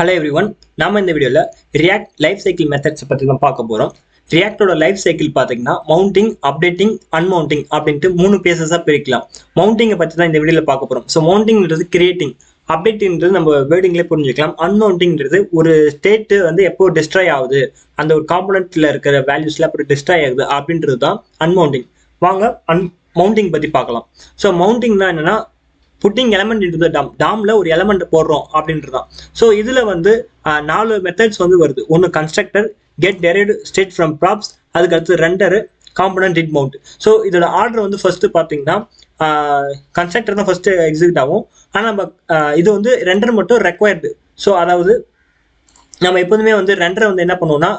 Hello everyone. நாம இந்த வீடியோல React லைஃப் சைக்கிள் மெத்தட்ஸ் பத்தி தான் பார்க்க போறோம். Reactோட லைஃப் சைக்கிள் பாத்தீங்கன்னா மவுண்டிங், அப்டேட்டிங், அன்மவுண்டிங் அப்படின்ட்டு மூணு பேசஸா பிரிக்கலாம். மவுண்டிங்கை பத்தி தான் இந்த வீடியோல பார்க்க போறோம். ஸோ மவுண்டிங்ன்றது கிரியேட்டிங், அப்டேட்டிங்ன்றது நம்ம வேர்டிங்லேயே புரிஞ்சுக்கலாம். அன்மவுண்டிங்ன்றது ஒரு ஸ்டேட் வந்து எப்போ டிஸ்ட்ராய் ஆகுது, அந்த ஒரு காம்பனண்ட்ல இருக்கிற வேல்யூஸ்ல அப்படி டிஸ்ட்ராய் ஆகுது அப்படின்றது தான் அன்மவுண்டிங். வாங்க மவுண்டிங் பத்தி பார்க்கலாம். ஸோ மவுண்டிங்னா என்னன்னா புட்டிங் எலமெண்ட் இன்டு த டாம்ல ஒரு எலமெண்ட் போடுறோம் அப்படின்றது தான். ஸோ இதுல வந்து 4 மெத்தட்ஸ் வந்து வருது. ஒன்று constructor, get derived state from props, அதுக்கு அடுத்து render, component did mount. So இதோட ஆர்டர் வந்து ஃபர்ஸ்ட் பார்த்தீங்கன்னா கன்ஸ்ட்ரக்டர் தான் ஃபர்ஸ்ட் எக்ஸிக்யூட் ஆகும். ஆனால் நம்ம இது வந்து ரெண்டர் மட்டும் ரெக்வயர்டு. ஸோ அதாவது நம்ம எப்போதுமே வந்து ரெண்டரை வந்து என்ன பண்ணுவோம்னா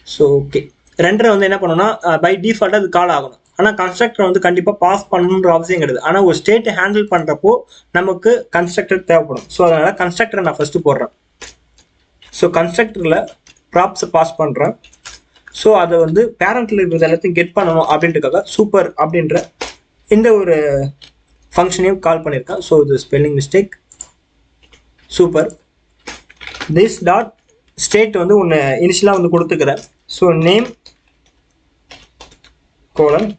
ஸோ ஓகே ரெண்டரை வந்து என்ன பண்ணோம்னா பை டிஃபால்ட்டாக அது கால் ஆகணும். ஆனால் கன்ஸ்ட்ரக்டர் வந்து கண்டிப்பாக பாஸ் பண்ணணுன்ற அவசியம் கிடையாது. ஆனால் ஒரு ஸ்டேட் ஹேண்டில் பண்ணுறப்போ நமக்கு கன்ஸ்ட்ரக்டர் தேவைப்படும். ஸோ அதனால கன்ஸ்ட்ரக்டரை நான் ஃபர்ஸ்ட் போடுறேன். ஸோ கன்ஸ்ட்ரக்டரில் ப்ராப்ஸை பாஸ் பண்ணுறேன். ஸோ அதை வந்து பேரண்ட்ல இருக்கிறது எல்லாத்தையும் கெட் பண்ணணும் அப்படின்றதுக்காக சூப்பர் அப்படின்ற இந்த ஒரு ஃபங்க்ஷனையும் கால் பண்ணியிருக்கேன். ஸோ இது spelling mistake. Super this dot state வந்து ஒன்று இனிஷியலாக வந்து கொடுத்துக்கிறேன். ஸோ நேம் கோலன்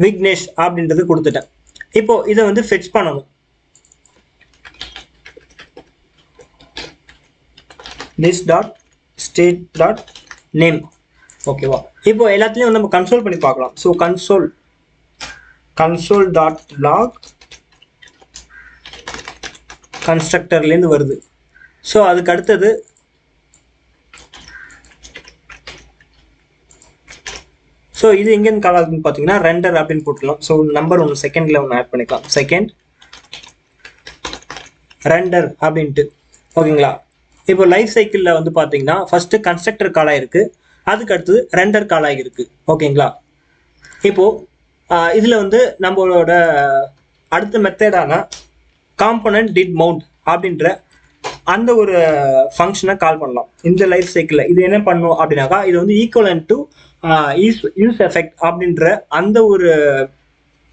விக்னேஷ் அப்படின்றது கொடுத்துட்டேன். இப்போ இதை வந்து ஃபெட்ச் பண்ணணும். this dot state dot name. ஓகேவா? இப்போ எல்லாத்துலயும் வந்து நம்ம கன்சோல் பண்ணி பார்க்கலாம். ஸோ கன்சோல் டாட் லாக் கன்ஸ்ட்ரக்டர்லேருந்து வருது. ஸோ அதுக்கு அடுத்தது ஸோ இது எங்கேருந்து கால் ஆகுதுன்னு பார்த்தீங்கன்னா ரெண்டர் அப்படின்னு போட்டுக்கலாம். ஸோ நம்பர் ஒன்று செகண்ட்ல ஒன்று ஆட் பண்ணிக்கலாம். செகண்ட் ரெண்டர் அப்படின்ட்டு. ஓகேங்களா? இப்போ லைஃப் சைக்கிளில் வந்து பார்த்தீங்கன்னா ஃபர்ஸ்ட் கன்ஸ்ட்ரக்டர் கால் ஆகிருக்கு, அதுக்கு அடுத்தது ரெண்டர் கால் ஆகிருக்கு. ஓகேங்களா? இப்போ இதில் வந்து நம்மளோட அடுத்த மெத்தடான காம்பனன்ட் டிட் மவுண்ட் அப்படின்ற அந்த ஒரு ஃபங்க்ஷனை கால் பண்ணலாம் இந்த லைஃப் சைக்கிளில். இது என்ன பண்ணும் அப்படின்னாக்கா இது வந்து ஈக்குவலன்ட் டு யூஸ் எஃபெக்ட் அப்படின்ற அந்த ஒரு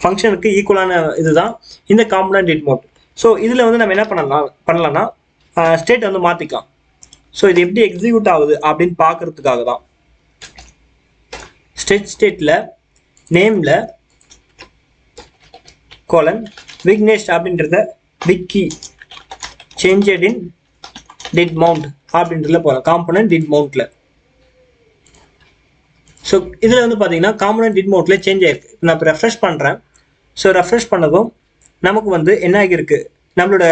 ஃபங்க்ஷனுக்கு ஈக்குவலான இதுதான் இந்த காம்பனன்ட் டிட் மவுண்ட். ஸோ இதில் வந்து நம்ம என்ன பண்ணலாம்னா ஸ்டேட் வந்து மாற்றிக்கலாம். ஸோ இது எப்படி எக்ஸிக்யூட் ஆகுது அப்படின்னு பார்க்கறதுக்காக தான் ஸ்டேட்டில் நேமில் கோலன் விக்னேஷ் அப்படின்றத Vicky changed in did mount அப்படின்றதுல போகலாம். Component did மவுண்ட்ல. ஸோ இதில் வந்து பார்த்தீங்கன்னா காம்பனன்ட் டிட் மவுண்ட்ல சேஞ்ச் ஆயிருக்கு. நான் இப்போ ரெஃப்ரெஷ் பண்ணுறேன். ஸோ ரெஃப்ரெஷ் பண்ணதும் நமக்கு வந்து என்ன ஆகிருக்கு, நம்மளோட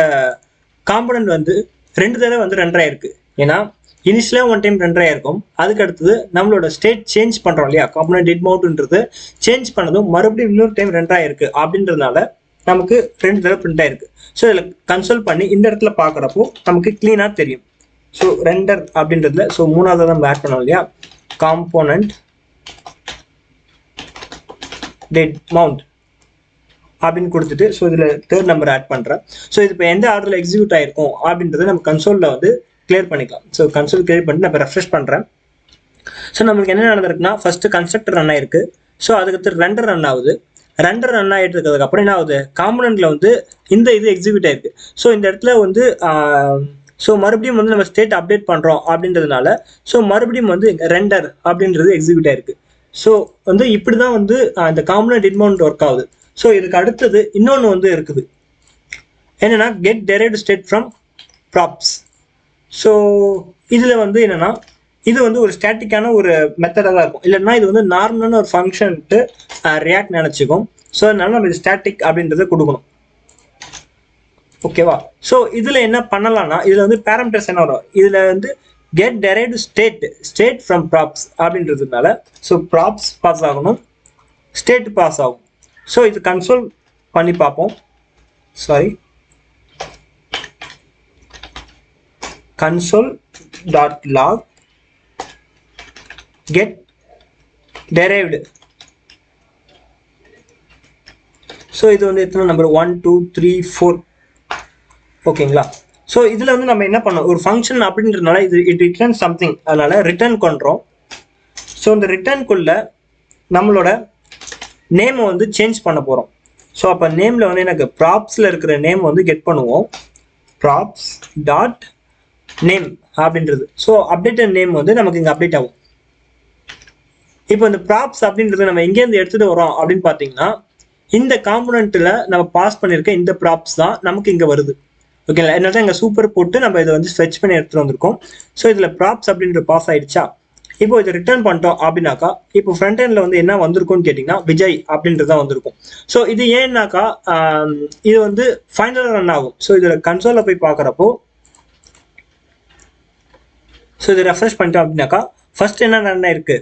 காம்பனன்ட் வந்து 2 தடவை வந்து ரெண்டர் ஆயிருக்கு. ஏன்னா இனிஷியலாக 1 டைம் ரெண்டர் ஆயிருக்கும். அதுக்கு அடுத்தது நம்மளோட ஸ்டேட் சேஞ்ச் பண்ணுறோம் இல்லையா, காம்பனன்ட் டிட் மவுண்ட்ன்றது சேஞ்ச் பண்ணதும் மறுபடியும் இன்னொரு டைம் ரெண்டர் ஆயிருக்கு. அப்படின்றதுனால நமக்கு 2 தடவை பிரிண்ட் ஆயிருக்கு. ஸோ இதில் கன்சோல் பண்ணி இந்த இடத்துல பார்க்குறப்போ நமக்கு கிளீனாக தெரியும். ஸோ ரெண்டர் அப்படின்றதுல ஸோ 3வது நம்ம ஆட் பண்ணோம் இல்லையா, காம்போனன்ட் டிட் மவுண்ட் அப்படின்னு கொடுத்துட்டு ஸோ இதில் 3rd நம்பர் ஆட் பண்ணுறேன். ஸோ இது இப்போ எந்த ஆர்டரில் எக்ஸிக்யூட் ஆயிருக்கும் அப்படின்றத நம்ம கன்சோலில் வந்து கிளியர் பண்ணிக்கலாம். ஸோ கன்சோல் கிளியர் பண்ணிட்டு நான் இப்போ ரெஃப்ரெஷ் பண்ணுறேன். ஸோ நம்மளுக்கு என்ன நடந்திருக்குன்னா ஃபர்ஸ்ட் கன்ஸ்ட்ரக்டர் ரன் ஆயிருக்கு. ஸோ அதுக்கு ரெண்டர் ரன் ஆகுது. ரெண்டர் ரன் ஆகிட்டு இருக்கிறதுக்கு அப்புறம் என்ன ஆகுது, காம்பனன்ட்ல வந்து இந்த இது எக்ஸிக்யூட் ஆயிருக்கு. ஸோ இந்த இடத்துல வந்து ஸோ மறுபடியும் வந்து நம்ம ஸ்டேட் அப்டேட் பண்ணுறோம் அப்படின்றதுனால ஸோ மறுபடியும் வந்து ரெண்டர் அப்படின்றது எக்ஸிக்யூட் ஆயிருக்கு. ஸோ வந்து இப்படி தான் வந்து இந்த காம்பனன்ட் டிட் மவுண்ட் ஒர்க் ஆகுது. ஸோ இதுக்கு அடுத்தது இன்னொன்று வந்து இருக்குது, என்னன்னா get derived state from props. So இதில் வந்து என்னன்னா இது வந்து ஒரு ஸ்டாட்டிக்கான ஒரு மெத்தடாக தான் இருக்கும். இல்லைன்னா இது வந்து நார்மலான ஒரு ஃபங்க்ஷன்ட்டு ரியாக்ட் நினச்சிக்கும். ஸோ அதனால நம்ம இது ஸ்டாட்டிக் அப்படின்றத கொடுக்கணும். ஓகேவா? ஸோ இதில் என்ன பண்ணலாம்னா இதில் வந்து பேராமீட்டர்ஸ் என்ன வரும், இதில் வந்து get derived state from props அப்படின்றதுனால ஸோ ப்ராப்ஸ் பாஸ் ஆகணும், ஸ்டேட் பாஸ் ஆகும். ஸோ இது கன்சோல் பண்ணி பார்ப்போம். Sorry, console dot log get derived. So இது வந்து எத்தனை நம்பர் 1 2 3 4. ஓகேங்களா? ஸோ இதில் வந்து நம்ம என்ன பண்ணோம், ஒரு ஃபங்க்ஷன் அப்படின்றதுனால இட் ரிட்டர்ன் சம்திங், அதனால ரிட்டர்ன் பண்ணுறோம். ஸோ இந்த ரிட்டர்னுக்குள்ள நம்மளோட நேமை வந்து சேஞ்ச் பண்ண போகிறோம். ஸோ அப்போ நேமில் வந்து எனக்கு ப்ராப்ஸில் இருக்கிற நேம் வந்து கெட் பண்ணுவோம். props டாட் நேம் அப்படின்றது. ஸோ அப்டேட்டட் நேம் வந்து நமக்கு இங்கே அப்டேட் ஆகும். இப்போ இந்த ப்ராப்ஸ் அப்படின்றது நம்ம எங்கேருந்து எடுத்துட்டு வரோம் அப்படின்னு பார்த்தீங்கன்னா, இந்த காம்பனண்ட்டில் நம்ம பாஸ் பண்ணியிருக்க இந்த ப்ராப்ஸ் தான் நமக்கு இங்கே வருது. ஓகேங்களா? என்ன தான் இங்கே சூப்பர் போட்டு நம்ம இதை வந்து ஃபெச் பண்ணி எடுத்துகிட்டு வந்திருக்கோம். ஸோ இதில் ப்ராப்ஸ் அப்படின்ற பாஸ் ஆயிடுச்சா, இப்போ இதை ரிட்டர்ன் பண்ணிட்டோம் அப்படின்னாக்கா, இப்போ ஃப்ரண்ட் எண்டில் வந்து என்ன வந்திருக்கும்னு கேட்டிங்கன்னா விஜய் அப்படின்றது தான் வந்திருக்கும். ஸோ இது ஏன்னாக்கா இது வந்து ஃபைனலாக ரன் ஆகும். ஸோ இதில் கன்சோலில் போய் பார்க்குறப்போ, ஸோ இதை ரெஃப்ரெஷ் பண்ணிட்டோம் அப்படின்னாக்கா ஃபர்ஸ்ட் என்ன ரன் ஆயிருக்கு,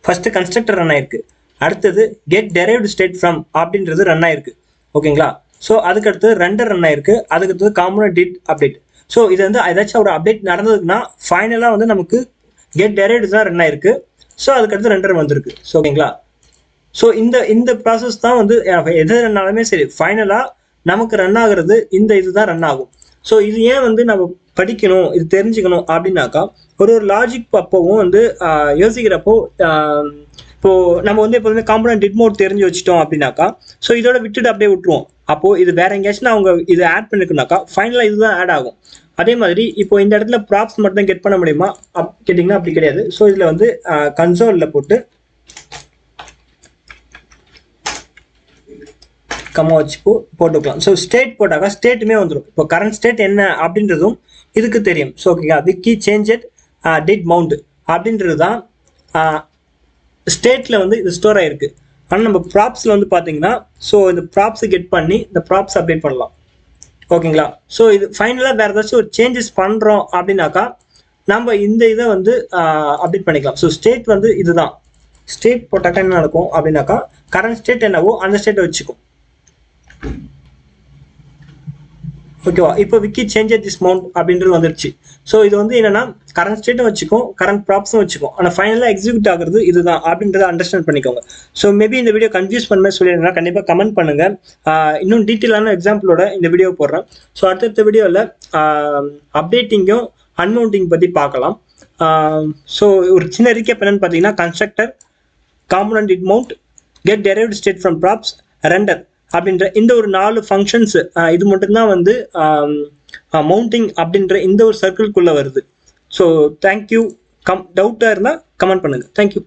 ஃபர்ஸ்ட் கன்ஸ்ட்ரக்டர் ரன் ஆயிருக்கு, அடுத்தது கெட் டெரைவ்டு ஸ்டேட் ஃப்ரம் அப்படின்றது ரன் ஆயிருக்கு. ஓகேங்களா? ஸோ அதுக்கடுத்து ரெண்டர் ரன் ஆயிருக்கு, அதுக்கடுத்தது காம்பனன்ட் டிட் அப்டேட். ஸோ இது வந்து ஏதாச்சும் ஒரு அப்டேட் நடந்ததுன்னா ஃபைனலாக வந்து நமக்கு கெட் டெரைவ்டு தான் ரன் ஆயிருக்கு. ஸோ அதுக்கடுத்து ரெண்டர் வந்திருக்கு. ஸோ ஓகேங்களா? ஸோ இந்த ப்ராசஸ் தான் வந்து எது ரன்னாலுமே சரி ஃபைனலாக நமக்கு ரன் ஆகுறது இந்த இதுதான் ரன் ஆகும். ஸோ இது ஏன் வந்து நம்ம படிக்கணும், இது தெரிஞ்சுக்கணும் அப்படின்னாக்கா, ஒரு லாஜிக் அப்பவும் வந்து யோசிக்கிறப்போ இப்போ நம்ம வந்து எப்போதுமே காம்பனன்ட் டிட் மோட் தெரிஞ்சு வச்சுட்டோம் அப்படின்னாக்கா, ஸோ இதோட விட்டுட்டு அப்படியே விட்டுருவோம். அப்போ இது வேற எங்கேயாச்சும் அவங்க இதை ஆட் பண்ணிருக்குனாக்கா ஃபைனலாக இதுதான் ஆட் ஆகும். அதே மாதிரி இப்போ இந்த இடத்துல ப்ராப்ஸ் மட்டும் கெட் பண்ண முடியுமா கேட்டிங்கன்னா அப்படி கிடையாது. ஸோ இதில் வந்து கன்சோலில் போட்டு கம்மா வச்சு போட்டுக்கலாம். ஸோ ஸ்டேட் போட்டாக்கா ஸ்டேட்டுமே வந்துடும். இப்போ கரண்ட் ஸ்டேட் என்ன அப்படின்றதும் இதுக்கு தெரியும். ஸோ ஓகேங்களா? விக்கி சேஞ்சட் டிட் மவுண்ட் அப்படின்றது தான் ஸ்டேட்டில் வந்து இது ஸ்டோர் ஆகிருக்கு. ஆனால் நம்ம ப்ராப்ஸில் வந்து பார்த்தீங்கன்னா, ஸோ இந்த ப்ராப்ஸை கெட் பண்ணி இந்த ப்ராப்ஸ் அப்டேட் பண்ணலாம். ஓகேங்களா? ஸோ இது ஃபைனலாக வேறு ஏதாச்சும் ஒரு சேஞ்சஸ் பண்ணுறோம் அப்படின்னாக்கா நம்ம இந்த இதை வந்து அப்டேட் பண்ணிக்கலாம். ஸோ ஸ்டேட் வந்து இதுதான். ஸ்டேட் போட்டாக்கா என்ன நடக்கும் அப்படின்னாக்கா, கரண்ட் ஸ்டேட் என்னவோ அந்த ஸ்டேட்டை வச்சுக்கும். ஓகேவா? இப்போ விக்கி சேஞ்ச் திஸ் மவுண்ட் அப்படின்றது வந்துருச்சு. ஸோ இது வந்து என்னன்னா கரண்ட் ஸ்டேட்டும் வச்சுக்கும், கரண்ட் ப்ராப்ஸும் வச்சுக்கும். ஆனால் ஃபைனலாக எக்ஸிக்யூட் ஆகுறது இதுதான் அப்படின்றத அண்டர்ஸ்டாண்ட் பண்ணிக்கோங்க. ஸோ மேபி இந்த வீடியோ கன்ஃபியூஸ் பண்ண சொல்லியிருந்தா கண்டிப்பாக கமெண்ட் பண்ணுங்க. இன்னும் டீட்டெயிலான எக்ஸாம்பிளோட இந்த வீடியோ போடுறேன். ஸோ அடுத்த வீடியோவில் அப்டேட்டிங்கும் அன்மவுண்டிங் பற்றி பார்க்கலாம். ஸோ ஒரு சின்ன ரீகேப் என்னன்னு பார்த்தீங்கன்னா, constructor, component did mount, get derived state from props, render அப்படின்ற இந்த ஒரு 4 ஃபங்க்ஷன்ஸ் இது மட்டும்தான் வந்து மவுண்டிங் அப்படின்ற இந்த ஒரு சர்க்கிள்குள்ளே வருது. So thank you. டவுட்டாக இருந்தால் கமெண்ட் பண்ணுங்கள். தேங்க்யூ.